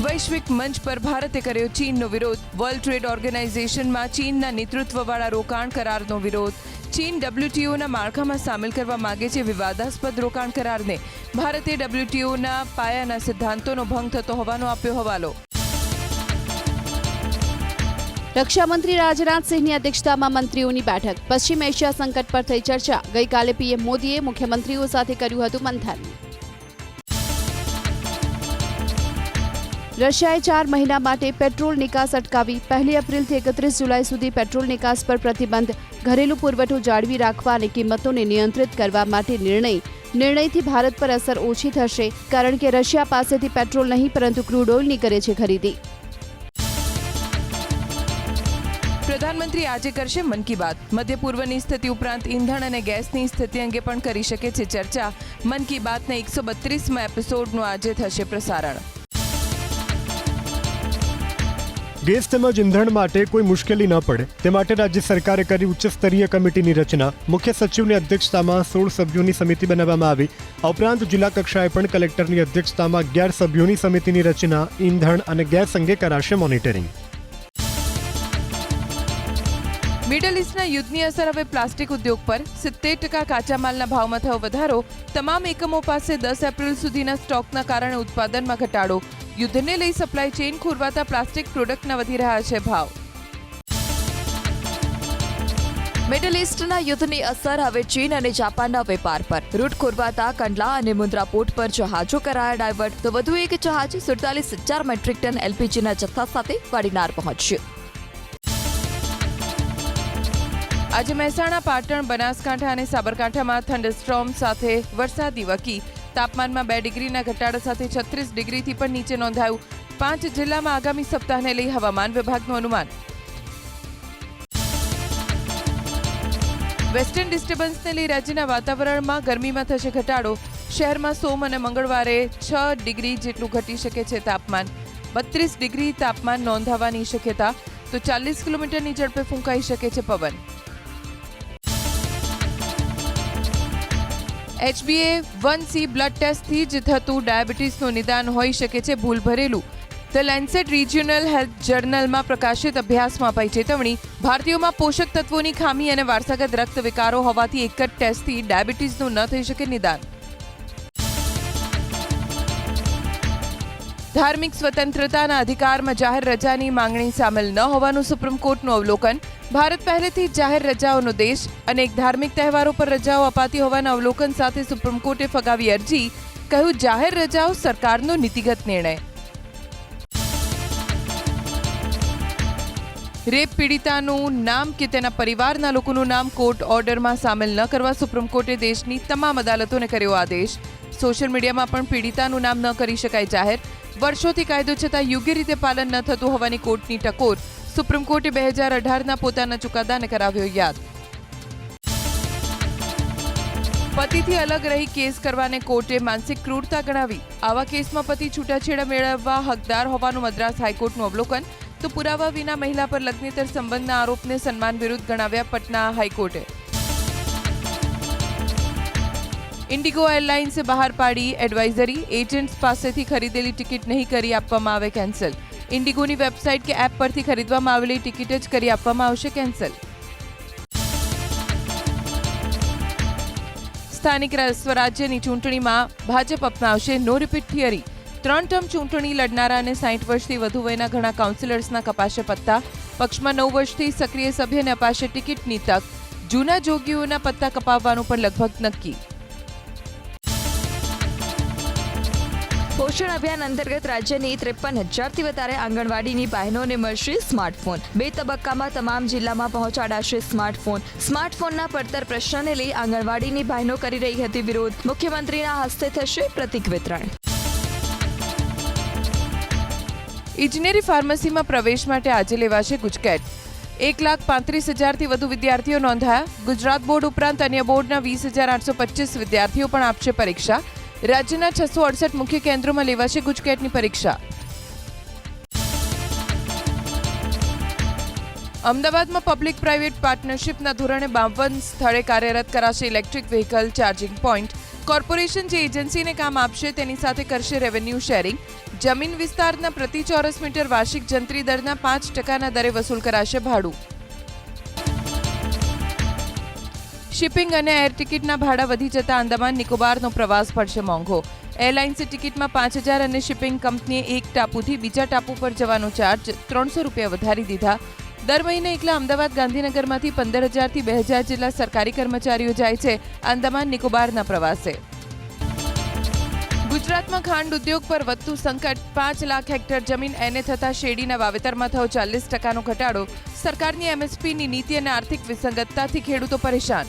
વૈશ્વિક મંચ પર ભારતે કર્યો ચીનનો વિરોધ. વર્લ્ડ ટ્રેડ ઓર્ગેનાઇઝેશનમાં ચીનના નેતૃત્વવાળા રોકાણ કરારનો વિરોધ. ચીન WTOના માળખામાં સામેલ કરવા માંગે છે વિવાદાસ્પદ રોકાણ કરારને. ભારતે WTOના પાયાના સિદ્ધાંતોનો ભંગ થતો હોવાનો આપ્યો હવાલો. રક્ષામંત્રી રાજનાથસિંહની અધ્યક્ષતામાં મંત્રીઓની બેઠક. પશ્ચિમ એશિયા સંકટ પર થઈ ચર્ચા. ગઈકાલે PM મોદીએ મુખ્યમંત્રીઓ સાથે કર્યું હતું મંથન. રશિયાએ 4 મહિના માટે પેટ્રોલ નિકાસ અટકાવી. 1 એપ્રિલથી 31 જુલાઈ સુધી પેટ્રોલ નિકાસ પર પ્રતિબંધ. ઘરેલું પુરવઠો જાળવી રાખવા અને કિંમતોને નિયંત્રિત કરવા માટે નિર્ણયથી ભારત પર અસર ઓછી થશે, કારણ કે રશિયા પાસેથી પેટ્રોલ નહીં પરંતુ ક્રૂડ ઓઇલની કરે છે ખરીદી. પ્રધાનમંત્રી આજે કરશે મન કી બાત. મધ્ય પૂર્વની સ્થિતિ ઉપરાંત ઈંધણ અને ગેસની સ્થિતિ અંગે પણ કરી શકે છે ચર્ચા. મન કી બાતના 132મા એપિસોડનું આજે થશે પ્રસારણ. ગેસ તેમજ ઈંધણ માટે કોઈ મુશ્કેલી ન પડે તે માટે રાજ્ય સરકારે કરી ઉચ્ચ સ્તરીય કમિટીની રચના. મુખ્ય સચિવની અધ્યક્ષતામાં 16 સભ્યોની સમિતિ બનાવવામાં આવી. આ ઉપરાંત જિલ્લા કક્ષાએ પણ કલેક્ટરની અધ્યક્ષતામાં 11 સભ્યોની સમિતિની રચના. ઈંધણ અને ગેસ અંગે કરાશે મોનિટરિંગ. મિડલ ઇસ્ટના યુદ્ધની અસર હવે પ્લાસ્ટિક ઉદ્યોગ પર. 70% કાચા માલના ભાવમાં થયો વધારો. તમામ એકમો પાસે 10 એપ્રિલ સુધીના સ્ટોકના કારણે ઉત્પાદનમાં ઘટાડો. યુદ્ધને લઈ સપ્લાય ચેઇન ખોરવાતા પ્લાસ્ટિક પ્રોડક્ટના વધી રહ્યા છે ભાવ. મિડલ ઇસ્ટના યુદ્ધની અસર હવે ચીન અને જાપાનના વેપાર પર. રૂટ ખોરવાતા કંડલા અને મુન્દ્રા પોર્ટ પર જહાજો કરાયા ડાયવર્ટ. તો વધુ એક જહાજ 47,000 મેટ્રિક ટન LPGના જથ્થા સાથે વાડીનાર પહોંચ્યું. આજે મહેસાણા, પાટણ, બનાસકાંઠા અને સાબરકાંઠામાં થંડરસ્ટોર્મ સાથે વરસાદી વકી. તાપમાનમાં 2 ડિગ્રીના ઘટાડા સાથે 36 ડિગ્રીથી પણ નીચે નોંધાયું. 5 જિલ્લામાં આગામી સપ્તાહને લઈ હવામાન વિભાગનું અનુમાન. વેસ્ટર્ન ડિસ્ટર્બન્સને લઈ રાજ્યના વાતાવરણમાં ગરમીમાં થશે ઘટાડો. શહેરમાં સોમ અને મંગળવારે 6 ડિગ્રી જેટલું ઘટી શકે છે તાપમાન. 32 ડિગ્રી તાપમાન નોંધાવાની શક્યતા. તો 40 કિલોમીટરની ઝડપે ફૂંકાઈ શકે છે પવન. HbA1c બ્લડ ટેસ્ટથી જ થતું ડાયાબિટીસનું નિદાન હોઈ શકે છે ભૂલ ભરેલું. ધ લેન્સેટ રિજિયોનલ હેલ્થ જર્નલમાં પ્રકાશિત અભ્યાસમાં અપાઈ ચેતવણી. ભારતીયોમાં પોષક તત્વોની ખામી અને વારસાગત રક્ત વિકારો હોવાથી એક જ ટેસ્ટથી ડાયાબિટીસનું ન થઈ શકે નિદાન. ધાર્મિક સ્વતંત્રતાના અધિકારમાં જાહેર રજાની માંગણી સામેલ ન હોવાનું સુપ્રીમ કોર્ટનું અવલોકન. ભારત પહેલેથી જાહેર રજાઓનો દેશ. અનેક ધાર્મિક તહેવારો પર રજાઓ અપાતી હોવાના અવલોકન સાથે સુપ્રીમ કોર્ટે ફગાવી અરજી. કહ્યું જાહેર રજાઓ સરકારનો નીતિગત નિર્ણય. રેપ પીડિતાનું નામ કે તેના પરિવારના લોકોનું નામ કોર્ટ ઓર્ડરમાં સામેલ ન કરવા સુપ્રીમ કોર્ટે દેશની તમામ અદાલતોને કર્યો આદેશ. સોશિયલ મીડિયામાં પણ પીડિતાનું નામ ન કરી શકાય જાહેર. વર્ષોથી કાયદો છતાં યોગ્ય રીતે પાલન ન થતું હોવાની કોર્ટની ટકોર. સુપ્રીમ કોર્ટે 2018ના પોતાના ચુકાદાને કરાવ્યો યાદ. પતિથી અલગ રહી કેસ કરવાને કોર્ટે માનસિક ક્રૂરતા ગણાવી. આવા કેસમાં પતિ છૂટાછેડા મેળવવા હકદાર હોવાનું મદ્રાસ હાઈકોર્ટનું અવલોકન. તો પુરાવા વિના મહિલા પર લગ્નેતર સંબંધના આરોપને સન્માન વિરુદ્ધ ગણાવ્યા પટના હાઈકોર્ટે. ઇન્ડિગો એરલાઇન્સે બહાર પાડી એડવાઇઝરી. એજન્ટ્સ પાસેથી ખરીદેલી ટિકિટ નહીં કરી આપવામાં આવે કેન્સલ. ઇન્ડિગોની વેબસાઇટ કે એપ પરથી ખરીદવામાં આવેલી ટિકિટ જ કરી આપવામાં આવશે કેન્સલ. સ્થાનિક સ્વરાજ્યની ચૂંટણીમાં ભાજપ અપનાવશે નો રિપીટ થિયરી. 3 ટર્મ ચૂંટણી લડનારા અને 60 વર્ષથી વધુ વયના ઘણા કાઉન્સિલર્સના કપાશે પત્તા. પક્ષમાં 9 વર્ષથી સક્રિય સભ્યને અપાશે ટિકિટની તક. જૂના જોગીઓના પત્તા કપાવવાનું પણ લગભગ નક્કી. પોષણ અભિયાન અંતર્ગત રાજ્યની 53,000થી વધારે આંગણવાડીની બહેનોને મળશે સ્માર્ટફોન. 2 તબક્કામાં તમામ જિલ્લામાં પહોંચાડાશે સ્માર્ટફોન. સ્માર્ટફોનના પડતર પ્રશ્નને લઈ આંગણવાડીની બહેનો કરી રહી હતી વિરોધ. મુખ્યમંત્રીના હસ્તે થશે પ્રતિક વિતરણ. ઇજનેરી ફાર્મસીમાં પ્રવેશ માટે આજે લેવાશે ગુજકેટ. 1,35,000થી વધુ વિદ્યાર્થીઓ નોંધાયા. ગુજરાત બોર્ડ ઉપરાંત અન્ય બોર્ડના 20,825 વિદ્યાર્થીઓ પણ આપશે પરીક્ષા. રાજ્યના 668 મુખ્ય કેન્દ્રોમાં લેવાશે ગુજકેટની પરીક્ષા. અમદાવાદમાં પબ્લિક પ્રાઇવેટ પાર્ટનરશિપના ધોરણે 52 સ્થળે કાર્યરત કરાશે electric vehicle charging point. Corporation જે એજન્સીને કામ આપશે તેની સાથે કરશે રેવન્યુ શેરિંગ. જમીન વિસ્તારના પ્રતિ ચોરસ મીટર વાર્ષિક જંત્રી દરના 5% દરે વસૂલ કરાશે ભાડું. શિપિંગ અને એર ટિકિટના ભાડા વધી જતા આંદામાન નિકોબારનો પ્રવાસ પડશે મોંઘો. એરલાઇન્સે ટિકિટમાં 5,000 અને શિપિંગ કંપનીએ એક ટાપુથી બીજા ટાપુ પર જવાનો ચાર્જ ₹300 વધારી દીધા. દર મહિને એકલા અમદાવાદ ગાંધીનગરમાંથી 15,000થી 2,000 જેટલા સરકારી કર્મચારીઓ જાય છે આંદામાન નિકોબારના પ્રવાસે. ગુજરાતમાં ખાંડ ઉદ્યોગ પર વધતું સંકટ. 5 લાખ હેક્ટર જમીન એને થતા શેરડીના વાવેતરમાં થયો 40% ઘટાડો. સરકારની એમએસપીની નીતિ અને આર્થિક વિસંગતતાથી ખેડૂતો પરેશાન.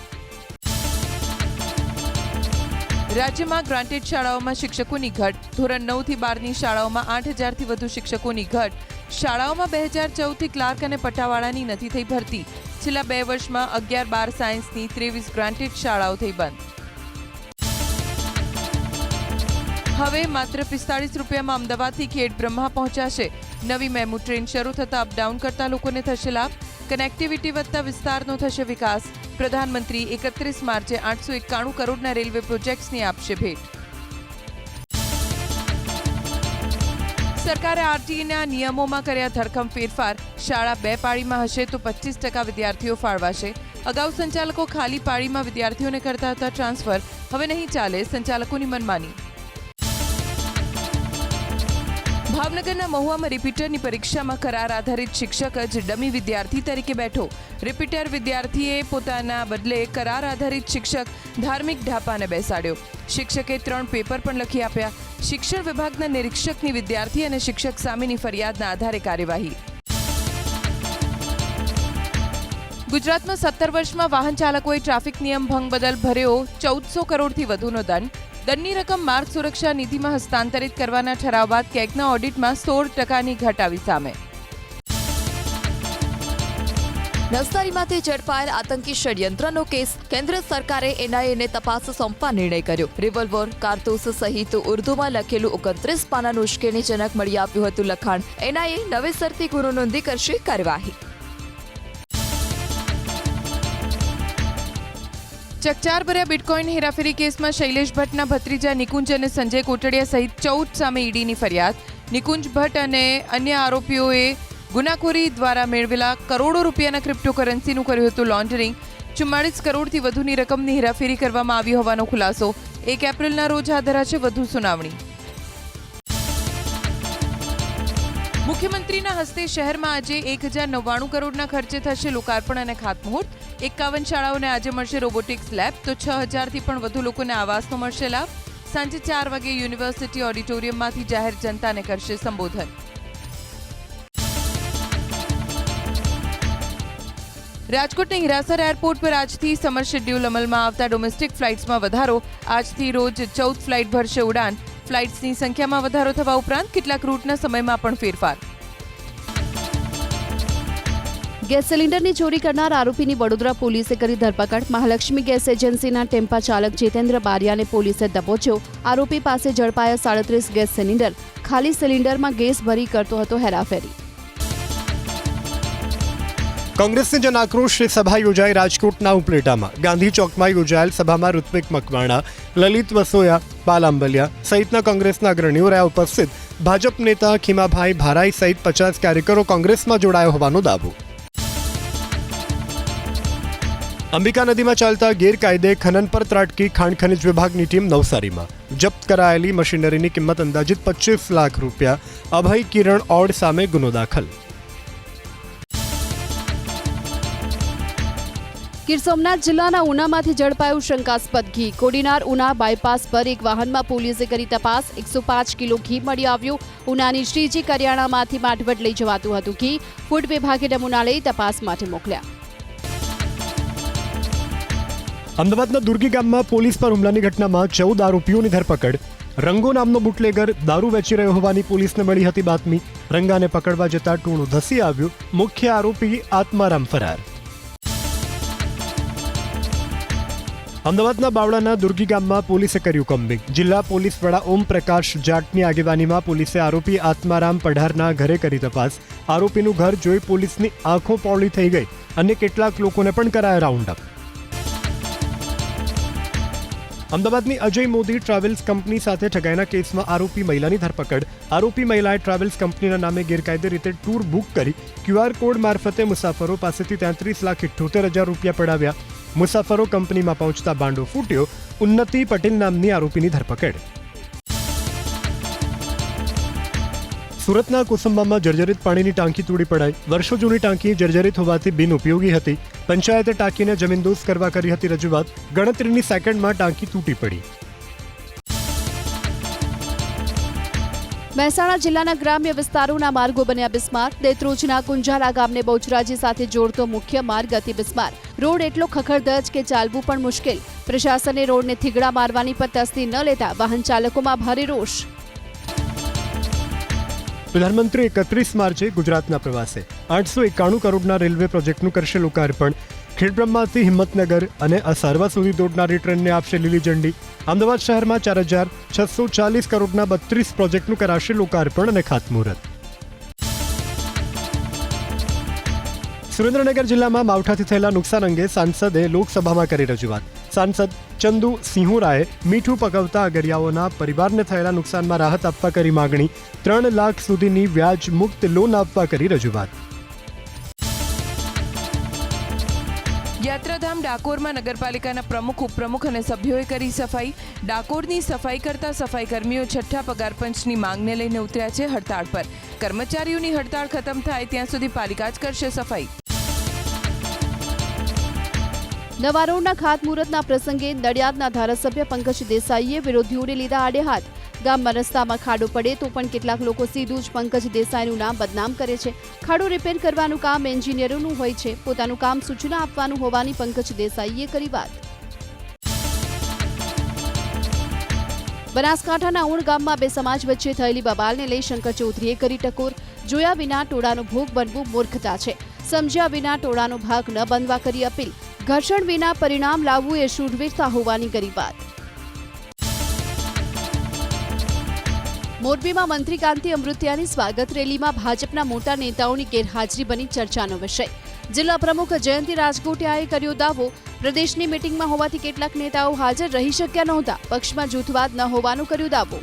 રાજ્યમાં ગ્રાન્ટેડ શાળાઓમાં શિક્ષકોની ઘટ. ધોરણ 9થી 12ની શાળાઓમાં 8,000થી વધુ શિક્ષકોની ઘટ. શાળાઓમાં 2014થી ક્લાર્ક અને પટ્ટાવાળાની નથી થઈ ભરતી. છેલ્લા 2 વર્ષમાં 11-12 સાયન્સની 23 ગ્રાન્ટેડ શાળાઓ થઈ બંધ. હવે માત્ર ₹45 અમદાવાદથી ખેડ બ્રહ્મા પહોંચાશે. નવી મેમુ ટ્રેન શરૂ થતાં અપડાઉન કરતા લોકોને થશે લાભ. કનેક્ટિવિટી વધતા વિસ્તારનો થશે વિકાસ. પ્રધાનમંત્રી 31 માર્ચે 891 કરોડના રેલવે પ્રોજેક્ટ્સની આપશે ભેટ. સરકારે આરટીઈના નિયમોમાં કર્યા ધરખમ ફેરફાર. શાળા 2 પાળીમાં હશે તો 25% વિદ્યાર્થીઓ ફાળવાશે. અગાઉ સંચાલકો ખાલી પાળીમાં વિદ્યાર્થીઓને કરતા હતા ટ્રાન્સફર. હવે નહીં ચાલે સંચાલકોની મનમાની. ભાવનગરના મહુવામાં રિપીટરની પરીક્ષામાં કરાર આધારિત શિક્ષક જ ડમી વિદ્યાર્થી તરીકે બેઠો. રિપીટર વિદ્યાર્થીએ પોતાના બદલે કરાર આધારિત શિક્ષક ધાર્મિક ઢાપાને બેસાડ્યો. શિક્ષકે 3 પેપર પણ લખી આપ્યા. શિક્ષણ વિભાગના નિરીક્ષકની વિદ્યાર્થી અને શિક્ષક સામેની ફરિયાદના આધારે કાર્યવાહી. ગુજરાતમાં 17 વર્ષમાં વાહન ચાલકોએ ટ્રાફિક નિયમ ભંગ બદલ ભર્યો 1400 કરોડથી વધુનો દંડ. દંડની રકમ માર્ગ સુરક્ષા નીતિમાં હસ્તાંતરિત કરવાના ઠરાવ બાદ કેગના ઓડિટમાં 16%ની ઘટ આવી સામે. નવસારીમાંથી ઝડપાયેલ આતંકી ષડયંત્રનો કેસ. કેન્દ્ર સરકારે એનઆઈએને તપાસ સોંપવા નિર્ણય કર્યો. રિવોલ્વર, કારતૂસ સહિત ઉર્દુમાં લખેલું 29 પાનાનું ઉશ્કેરણીજનક મળી આવ્યું હતું લખાણ. એનઆઈએ નવેસરથી ગુનો નોંધી કરશે કાર્યવાહી. ચકચારભર્યા બિટકોઇન હેરાફેરી કેસમાં શૈલેષ ભટ્ટના ભત્રીજા નિકુંજ અને સંજય કોટડિયા સહિત 14 સામે ઈડીની ફરિયાદ. નિકુંજ ભટ્ટ અને અન્ય આરોપીઓએ ગુનાખોરી દ્વારા મેળવેલા કરોડો રૂપિયાના ક્રિપ્ટોકરન્સીનું કર્યું હતું લોન્ડરિંગ. 44 કરોડથી વધુની રકમની હેરાફેરી કરવામાં આવી હોવાનો ખુલાસો. 1 એપ્રિલના રોજ હાથ ધરાશે વધુ સુનાવણી. મુખ્યમંત્રીના હસ્તે શહેરમાં આજે 1,099 કરોડના ખર્ચે થશે લોકાર્પણ અને ખાતમુહૂર્ત. 51 શાળાઓને આજે મળશે રોબોટિક્સ લેબ તો 6,000થી પણ વધુ લોકોને આવાસનો મળશે લાભ. સાંજે 4 વાગે યુનિવર્સિટી ઓડિટોરિયમમાંથી જાહેર જનતાને કરશે સંબોધન. રાજકોટની હિરાસર એરપોર્ટ પર આજથી સમર શેડ્યુલ અમલમાં આવતા ડોમેસ્ટિક ફ્લાઇટ્સમાં વધારો. આજથી રોજ 14 ફ્લાઇટ ભરશે ઉડાન. ફ્લાઇટ્સની સંખ્યામાં વધારો થવા ઉપરાંત કેટલાક રૂટના સમયમાં પણ ફેરફાર. ગેસ સિલિન્ડરની ચોરી કરનાર આરોપીની વડોદરા પોલીસે કરી ધરપકડ. મહાલક્ષ્મી ગેસ એજન્સીના ટેમ્પા ચાલક જીતેન્દ્ર બારિયાને પોલીસે દબોચ્યો. આરોપી પાસે ઝડપાયા 37 ગેસ સિલિન્ડર. ખાલી સિલિન્ડરમાં ગેસ ભરી કરતો હતો હેરાફેરી. કોંગ્રેસની જન આક્રોશ સભા યોજાઈ રાજકોટના ઉપલેટામાં. ગાંધી ચોકમાં યોજાયેલ સભામાં ઋત્વિક મકવાણા, લલિત વસોયા, પાલ આંબલિયા સહિતના કોંગ્રેસના અગ્રણીઓ રહ્યા ઉપસ્થિત. ભાજપ નેતા ખીમાભાઈ ભારાઈ સહિત 50 કાર્યકરો કોંગ્રેસમાં જોડાયો હોવાનો દાવો. અંબિકા નદીમાં ચાલતા ગેરકાયદે ખનન પર ત્રાટકી ખાણ ખનિજ વિભાગની ટીમ નવસારીમાં. જપ્ત કરાયેલી મશીનરીની કિંમત અંદાજિત 25 લાખ રૂપિયા. અભય કિરણ ઓડ સામે ગુનો દાખલ. ગીર સોમનાથ જિલ્લાના ઉનામાંથી ઝડપાયું શંકાસ્પદ ઘી. કોડીનાર ઉના બાયપાસ પર એક વાહનમાં પોલીસે કરી તપાસ. 105 કિલો ઘી મળી આવ્યું. ઉનાની શ્રીજી કરિયાણામાંથી માઠવટ લઈ જવાતું હતું ઘી. ફૂડ વિભાગે નમૂના લઈ તપાસ માટે મોકલ્યા. અમદાવાદના દુર્ગી ગામમાં પોલીસ પર હુમલાની ઘટનામાં 14 આરોપીઓની ધરપકડ. રંગો નામનો બુટલેગર દારૂ વેચી રહ્યો હોવાની પોલીસને મળી હતી બાતમી. રંગાને પકડવા જતા ટૂણું ધસી આવ્યું. મુખ્ય આરોપી આત્મારામ ફરાર. અમદાવાદના બાવળાના દુર્ગી ગામમાં પોલીસે કર્યું કમ્બિંગ. જિલ્લા પોલીસ વડા ઓમ પ્રકાશ જાટની આગેવાનીમાં પોલીસે આરોપી આત્મારામ પઢારના ઘરે કરી તપાસ. આરોપીનું ઘર જોઈ પોલીસની આંખો પોળી થઈ ગઈ અને કેટલાક લોકોને પણ કરાયા રાઉન્ડ અપ. અમદાવાદની અજય મોદી ટ્રાવેલ્સ કંપની સાથે ઠગાઈના કેસમાં આરોપી મહિલાની ધરપકડ. આરોપી મહિલાએ ટ્રાવેલ્સ કંપનીના નામે ગેરકાયદે રીતે ટૂર બુક કરી QR કોડ મારફતે મુસાફરો પાસેથી 33,78,000 રૂપિયા પડાવ્યા. મુસાફરો કંપનીમાં પહોંચતા બાંડો ફૂટ્યો. ઉન્નતિ પટેલ નામની આરોપીની ધરપકડ. સુરતના કોસંબામાં જર્જરિત પાણીની ટાંકી તોડી પડાઈ. વર્ષો જૂની ટાંકી જર્જરિત હોવાથી બિનઉપયોગી હતી. પંચાયતે ટાંકીને જમીનદોસ્ત કરવા કરી હતી રજૂઆત. ગણતરીની સેકન્ડમાં ટાંકી તૂટી પડી. મહેસાણા જિલ્લાના ગ્રામ્ય વિસ્તારોના માર્ગો બન્યા બિસ્માર. દેત્રોજના કુંજાલા ગામને બહુચરાજી સાથે જોડતો મુખ્ય માર્ગ અતિ બિસ્માર. રોડ એટલો ખખડધજ કે ચાલવું પણ મુશ્કેલ. પ્રશાસને રોડને થીગડા મારવાની પણ તસ્દી ન લેતા વાહન ચાલકોમાં ભારે રોષ. પ્રધાનમંત્રી 31 માર્ચે ગુજરાતના પ્રવાસે. 891 કરોડના રેલવે પ્રોજેક્ટનું કરશે લોકાર્પણ. ખેડબ્રહ્માથી હિંમતનગર અને અસારવા સુધી દોડનારી ટ્રેનને આપશે લીલી ઝંડી. અમદાવાદ શહેરમાં 4,640 કરોડના 32 પ્રોજેક્ટનું કરાશે લોકાર્પણ અને ખાતમુહૂર્ત. સુરેન્દ્રનગર જિલ્લામાં માવઠાથી થયેલા નુકસાન અંગે સાંસદે લોકસભામાં કરી રજૂઆત. સાંસદ ચંદુ સિંહુરાએ મીઠું પકવતા અગરિયાઓના પરિવારને થયેલા નુકસાનમાં રાહત આપવા કરી માગણી. 3 લાખ સુધીની વ્યાજ મુક્ત લોન આપવા કરી રજૂઆત. યાત્રાધામ ડાકોરમાં નગરપાલિકાના પ્રમુખ ઉપપ્રમુખ અને સભ્યોએ કરી સફાઈ. ડાકોરની સફાઈ કરતા સફાઈ કર્મીઓ છઠ્ઠા પગાર પંચની માંગને લઈને ઉતર્યા છે હડતાળ પર. કર્મચારીઓની હડતાળ ખતમ થાય ત્યાં સુધી પાલિકા જ કરશે સફાઈ. નવા રોડના ખાતમુહૂર્તના પ્રસંગે નડિયાદના ધારાસભ્ય પંકજ દેસાઈએ વિરોધીઓને લીધા આડે હાથ. ગામમાં રસ્તામાં ખાડો પડે તો પણ કેટલાક લોકો સીધું જ પંકજ દેસાઈનું નામ બદનામ કરે છે. ખાડો રિપેર કરવાનું કામ એન્જિનિયરોનું હોય છે, પોતાનું કામ સૂચના આપવાનું હોવાની પંકજ દેસાઈએ કરી વાત. બનાસકાંઠાના ઉણ ગામમાં બે સમાજ વચ્ચે થયેલી બબાલને લઈ શંકર ચૌધરીએ કરી ટકોર. જોયા વિના ટોળાનો ભોગ બનવું મૂર્ખતા છે. સમજ્યા વિના ટોળાનો ભાગ ન બનવા કરી અપીલ. ઘર્ષણ વિના પરિણામ લાવવું એ શૂરવીરતા હોવાની કરી વાત. મોરબીમાં મંત્રી કાંતિ અમૃતિયાની સ્વાગત રેલીમાં ભાજપના મોટા નેતાઓની ગેરહાજરી બની ચર્ચાનો વિષય. જિલ્લા પ્રમુખ જયંતિ રાજકોટિયાએ કર્યો દાવો. પ્રદેશની મીટિંગમાં હોવાથી કેટલાક નેતાઓ હાજર રહી શક્યા નહોતા. પક્ષમાં જૂથવાદ ન હોવાનો કર્યો દાવો.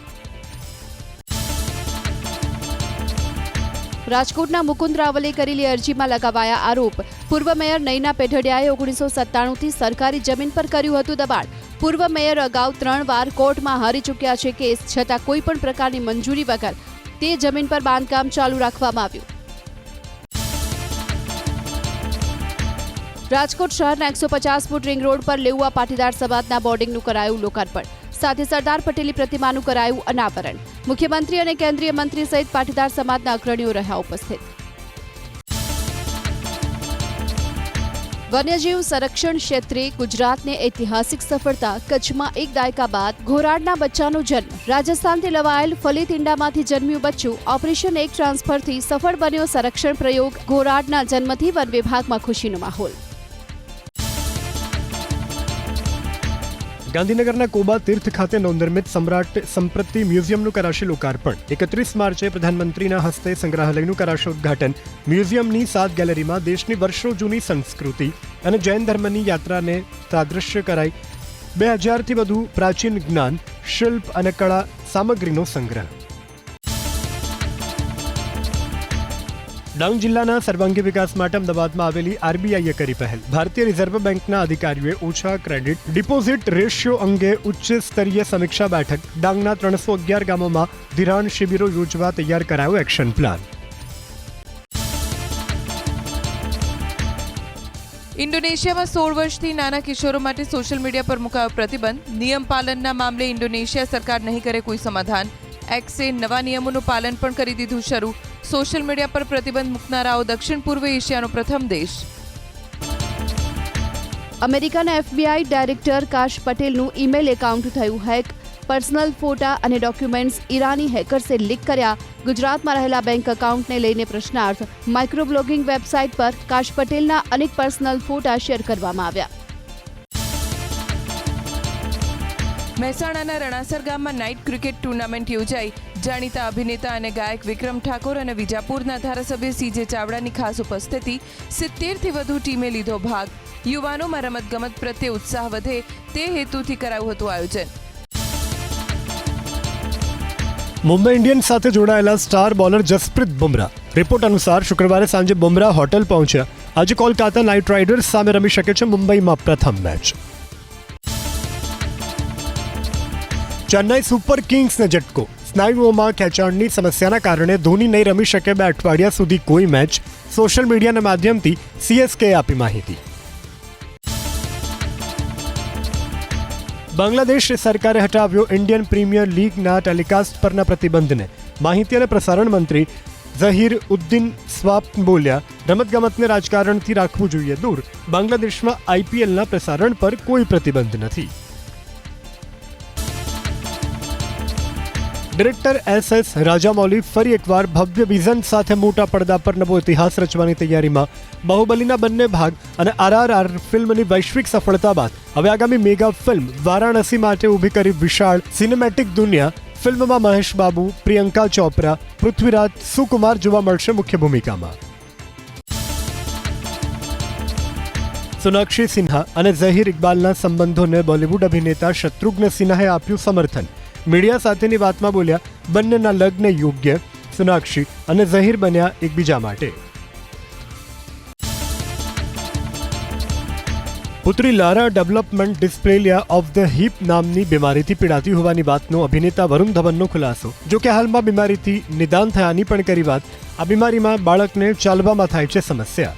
રાજકોટના મુકુંદ રાવલે કરેલી અરજીમાં લગાવાયા આરોપ. પૂર્વ મેયર નયના પેઢડિયાએ 1997થી સરકારી જમીન પર કર્યું હતું દબાણ. પૂર્વ મેયર અગાઉ 3 વાર કોર્ટમાં હારી ચૂક્યા છે કેસ, છતાં કોઈ પણ પ્રકારની મંજૂરી વગર તે જમીન પર બાંધકામ ચાલુ રાખવામાં આવ્યું. રાજકોટ શહેરના 150 ફૂટ રિંગ રોડ પર લેઉવા પાટીદાર સમાજના બોર્ડિંગનું કરાયું લોકાર્પણ. સાથે સરદાર પટેલની પ્રતિમાનું કરાયું અનાવરણ. મુખ્યમંત્રી અને કેન્દ્રીય મંત્રી સહિત પાટીદાર સમાજના અગ્રણીઓ રહ્યા ઉપસ્થિત. વન્યજીવ સંરક્ષણ ક્ષેત્રે ગુજરાતને ઐતિહાસિક સફળતા. કચ્છમાં 1 દાયકા બાદ ઘોરાડના બચ્ચાનો જન્મ. રાજસ્થાનથી લવાયેલ ફલિત ઈંડામાંથી જન્મ્યું બચ્ચું. ઓપરેશન 1 ટ્રાન્સફરથી સફળ બન્યો સંરક્ષણ પ્રયોગ. ઘોરાડના જન્મથી વન વિભાગમાં ખુશીનો માહોલ. ગાંધીનગરના કોબા તીર્થ ખાતે નવનિર્મિત સમ્રાટ સંપત્તિ મ્યુઝિયમનું કરાશે લોકાર્પણ. 31 માર્ચે પ્રધાનમંત્રીના હસ્તે સંગ્રહાલયનું કરાશે ઉદ્ઘાટન. મ્યુઝિયમની 7 ગેલેરીમાં દેશની વર્ષો જૂની સંસ્કૃતિ અને જૈન ધર્મની યાત્રાને સાદ્રશ્ય કરાઈ. 2000થી વધુ પ્રાચીન જ્ઞાન, શિલ્પ અને કળા સામગ્રીનો સંગ્રહ. ડાંગ જિલ્લાના સર્વાંગી વિકાસ માટે અમદાવાદમાં આવેલી RBIએ કરી પહેલ. ભારતીય રિઝર્વ બેંકના અધિકારીઓએ ઓછા ક્રેડિટ ડિપોઝિટ રેશિયો અંગે ઉચ્ચ સ્તરીય સમીક્ષા બેઠક. ડાંગના 311 ગામોમાં ધિરાણ શિબિરો યોજવા તૈયાર કરાયો એક્શન પ્લાન. ઇન્ડોનેશિયામાં 16 વર્ષથી નાના કિશોરો માટે સોશિયલ મીડિયા પર મુકાયો પ્રતિબંધ. નિયમ પાલનના મામલે ઇન્ડોનેશિયા સરકાર નહીં કરે કોઈ સમાધાન. એક્સે નવા નિયમોનું પાલન પણ કરી દીધું શરૂ. સોશિયલ મીડિયા પર પ્રતિબંધ મૂકનારાઓ દક્ષિણ પૂર્વ એશિયાનો પ્રથમ દેશ. અમેરિકાના FBI ડાયરેક્ટર કાશ પટેલનું ઈમેલ એકાઉન્ટ થયું હેક. પર્સનલ ફોટા અને ડોક્યુમેન્ટ્સ ઈરાની હેકર્સે લીક કર્યા. ગુજરાતમાં રહેલા બેંક એકાઉન્ટને લઈને પ્રશ્નાર્થ. માઇક્રોબ્લોગિંગ વેબસાઇટ પર કાશ પટેલના અનેક પર્સનલ ફોટા શેર કરવામાં આવ્યા. મહેસાણાના રણાસર ગામમાં નાઇટ ક્રિકેટ ટુર્નામેન્ટ યોજાઈ. જાણીતા અભિનેતા અને ગાયક વિક્રમ ઠાકોર અને વિજાપુરના ધારાસભ્ય સીજે ચાવડાની ખાસ ઉપસ્થિતિ 70થી વધુ ટીમે લીધો ભાગ. યુવાનોમાં રમતગમત પ્રત્યે ઉત્સાહ વધે તે હેતુથી કરાયું હતું આયોજન. મુંબઈ ઇન્ડિયન્સ સાથે જોડાયેલા star bowler Jasprit Bumrah. Report અનુસાર શુક્રવારે સાંજે બુમરાહ હોટેલ પહોંચ્યા. આજે કોલકાતા નાઇટ રાઇડર્સ સામે રમી શકે છે મુંબઈમાં પ્રથમ મેચ. ચેન્નાઈ સુપર કિંગ્સને ઝટકો. સ્નાયુઓમાં ખેંચાણની સમસ્યાના કારણે ધોની નહીં રમી શકે 2 અઠવાડિયા સુધી કોઈ મેચ. સોશિયલ મીડિયાના માધ્યમથી સીએસકે આપી માહિતી. બાંગ્લાદેશ સરકારે હટાવ્યો ઇન્ડિયન પ્રીમિયર લીગના ટેલિકાસ્ટ પરના પ્રતિબંધને. માહિતી અને પ્રસારણ મંત્રી ઝહીર ઉદ્દીન સ્વાપ બોલ્યા, રમતગમતને રાજકારણથી રાખવું જોઈએ દૂર. બાંગ્લાદેશમાં આઈપીએલના પ્રસારણ પર કોઈ પ્રતિબંધ નથી. ડિરેક્ટર એસ રાજામૌલી ફરી એકવાર ભવ્ય વિઝન સાથે મોટા પડદા પર નવો ઇતિહાસ રચવાની તૈયારીમાં. બાહુબલીના બંને ભાગ અને RRR ફિલ્મની વૈશ્વિક સફળતા બાદ હવે આગામી મેગા ફિલ્મ વારાણસી માટે ઊભી કરી વિશાળ સિનેમેટિક દુનિયા. ફિલ્મમાં મહેશ બાબુ, પ્રિયંકા ચોપરા, પૃથ્વીરાજ, સુકુમાર જોવા મળશે મુખ્ય ભૂમિકામાં. સોનાક્ષી સિન્હા અને ઝહીર ઇકબાલના સંબંધોને બોલિવૂડ અભિનેતા શત્રુઘ્ન સિન્હાએ આપ્યું સમર્થન. મીડિયા સાથેની વાતમાં બોલ્યા, બંનેના લગ્ન યોગ્ય. સોનાક્ષી અને ઝહીર બન્યા એકબીજા માટે. પુત્રી લારા ડેવલપમેન્ટ ડિસ્પ્લેલિયા ઓફ ધ હિપ નામની બીમારીથી પીડાતી હોવાની વાતનો અભિનેતા વરુણ ધવનનો ખુલાસો. જો કે હાલમાં બીમારીથી નિદાન થયાની પણ કરી વાત. આ બીમારીમાં બાળકને ચાલવામાં થાય છે સમસ્યા.